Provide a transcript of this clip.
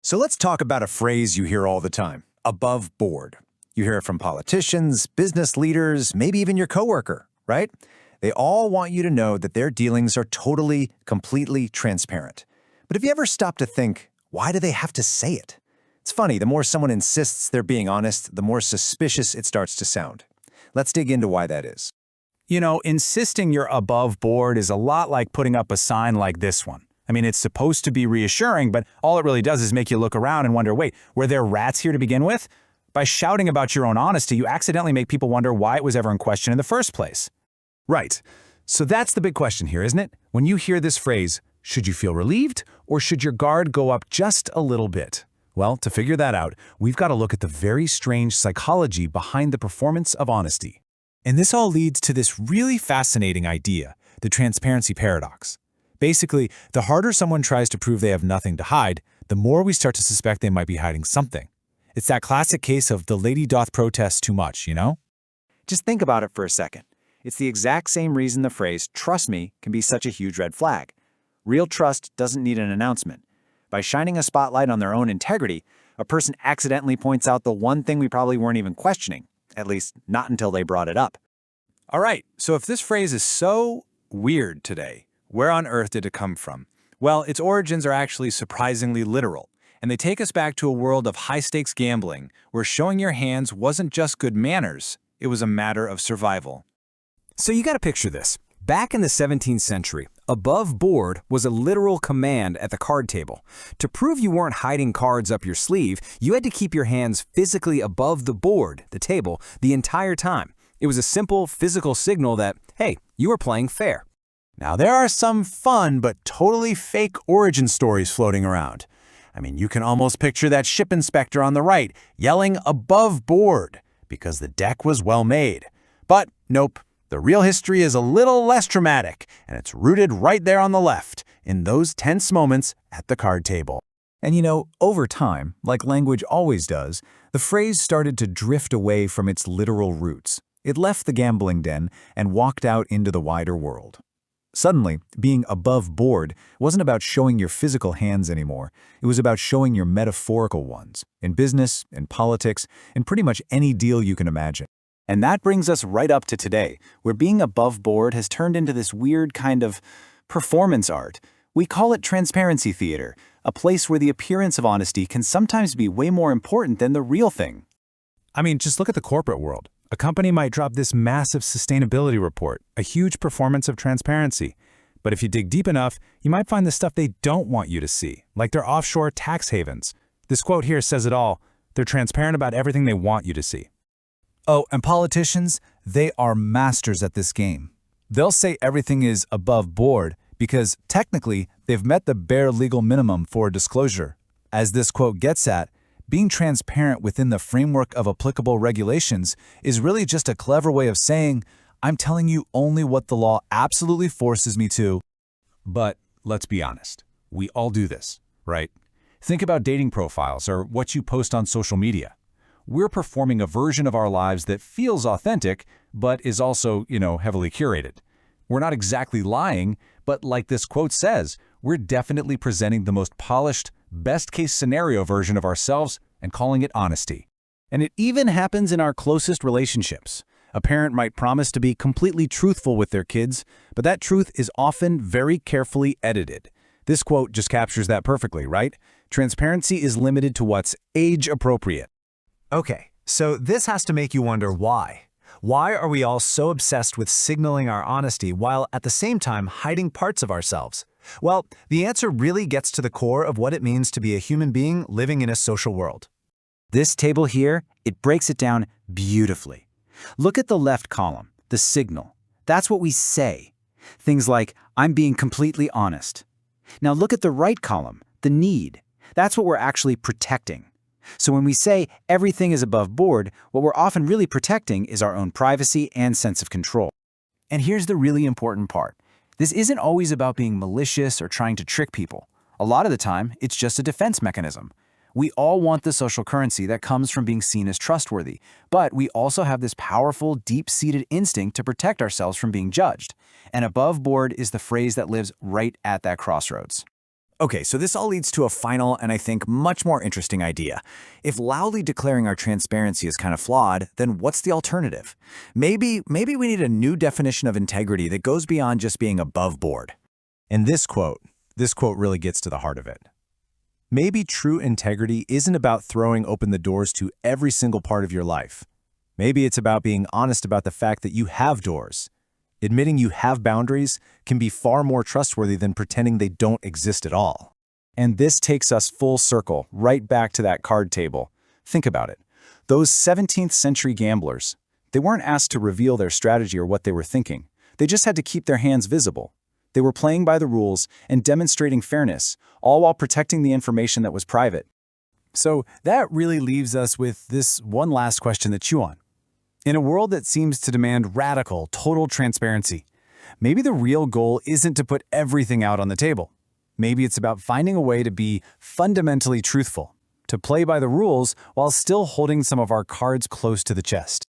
So let's talk about a phrase you hear all the time, above board. You hear it from politicians, business leaders, maybe even your coworker, right? They all want you to know that their dealings are totally, completely transparent. But have you ever stopped to think, why do they have to say it? It's funny, the more someone insists they're being honest, the more suspicious it starts to sound. Let's dig into why that is. Insisting you're above board is a lot like putting up a sign like this one. I mean, it's supposed to be reassuring, but all it really does is make you look around and wonder, wait, were there rats here to begin with? By shouting about your own honesty, you accidentally make people wonder why it was ever in question in the first place. Right. So that's the big question here, isn't it? When you hear this phrase, should you feel relieved or should your guard go up just a little bit? Well, to figure that out, we've got to look at the very strange psychology behind the performance of honesty. And this all leads to this really fascinating idea, the transparency paradox. Basically, the harder someone tries to prove they have nothing to hide, the more we start to suspect they might be hiding something. It's that classic case of the lady doth protest too much, you know? Just think about it for a second. It's the exact same reason the phrase, trust me, can be such a huge red flag. Real trust doesn't need an announcement. By shining a spotlight on their own integrity, a person accidentally points out the one thing we probably weren't even questioning, at least not until they brought it up. All right, so if this phrase is so weird today, where on earth did it come from? Well, its origins are actually surprisingly literal, and they take us back to a world of high-stakes gambling, where showing your hands wasn't just good manners, it was a matter of survival. So you got to picture this. Back in the 17th century, above board was a literal command at the card table. To prove you weren't hiding cards up your sleeve, you had to keep your hands physically above the board, the table, the entire time. It was a simple physical signal that, hey, you were playing fair. Now, there are some fun but totally fake origin stories floating around. I mean, you can almost picture that ship inspector on the right yelling above board because the deck was well made. But nope, the real history is a little less dramatic, and it's rooted right there on the left, in those tense moments at the card table. And over time, like language always does, the phrase started to drift away from its literal roots. It left the gambling den and walked out into the wider world. Suddenly, being above board wasn't about showing your physical hands anymore. It was about showing your metaphorical ones, in business, in politics, in pretty much any deal you can imagine. And that brings us right up to today, where being above board has turned into this weird kind of performance art. We call it transparency theater, a place where the appearance of honesty can sometimes be way more important than the real thing. I mean, just look at the corporate world. A company might drop this massive sustainability report, a huge performance of transparency. But if you dig deep enough, you might find the stuff they don't want you to see, like their offshore tax havens. This quote here says it all. They're transparent about everything they want you to see. Oh, and politicians, they are masters at this game. They'll say everything is above board because technically they've met the bare legal minimum for disclosure. As this quote gets at, being transparent within the framework of applicable regulations is really just a clever way of saying, I'm telling you only what the law absolutely forces me to. But let's be honest, we all do this, right? Think about dating profiles or what you post on social media. We're performing a version of our lives that feels authentic, but is also, heavily curated. We're not exactly lying, but like this quote says, we're definitely presenting the most polished, best-case scenario version of ourselves and calling it honesty. And it even happens in our closest relationships. A parent might promise to be completely truthful with their kids, but that truth is often very carefully edited. This quote just captures that perfectly, right? Transparency is limited to what's age-appropriate. Okay, so this has to make you wonder why. Why are we all so obsessed with signaling our honesty while at the same time hiding parts of ourselves? Well, the answer really gets to the core of what it means to be a human being living in a social world. This table here, it breaks it down beautifully. Look at the left column, the signal. That's what we say. Things like, I'm being completely honest. Now look at the right column, the need. That's what we're actually protecting. So when we say everything is above board, what we're often really protecting is our own privacy and sense of control. And here's the really important part. This isn't always about being malicious or trying to trick people. A lot of the time, it's just a defense mechanism. We all want the social currency that comes from being seen as trustworthy, but we also have this powerful, deep-seated instinct to protect ourselves from being judged. And above board is the phrase that lives right at that crossroads. Okay, so this all leads to a final and I think much more interesting idea. If loudly declaring our transparency is kind of flawed, then what's the alternative? Maybe we need a new definition of integrity that goes beyond just being above board. And this quote really gets to the heart of it. Maybe true integrity isn't about throwing open the doors to every single part of your life. Maybe it's about being honest about the fact that you have doors. Admitting you have boundaries can be far more trustworthy than pretending they don't exist at all. And this takes us full circle, right back to that card table. Think about it. Those 17th century gamblers, they weren't asked to reveal their strategy or what they were thinking. They just had to keep their hands visible. They were playing by the rules and demonstrating fairness, all while protecting the information that was private. So that really leaves us with this one last question to chew on. In a world that seems to demand radical, total transparency, maybe the real goal isn't to put everything out on the table. Maybe it's about finding a way to be fundamentally truthful, to play by the rules while still holding some of our cards close to the chest.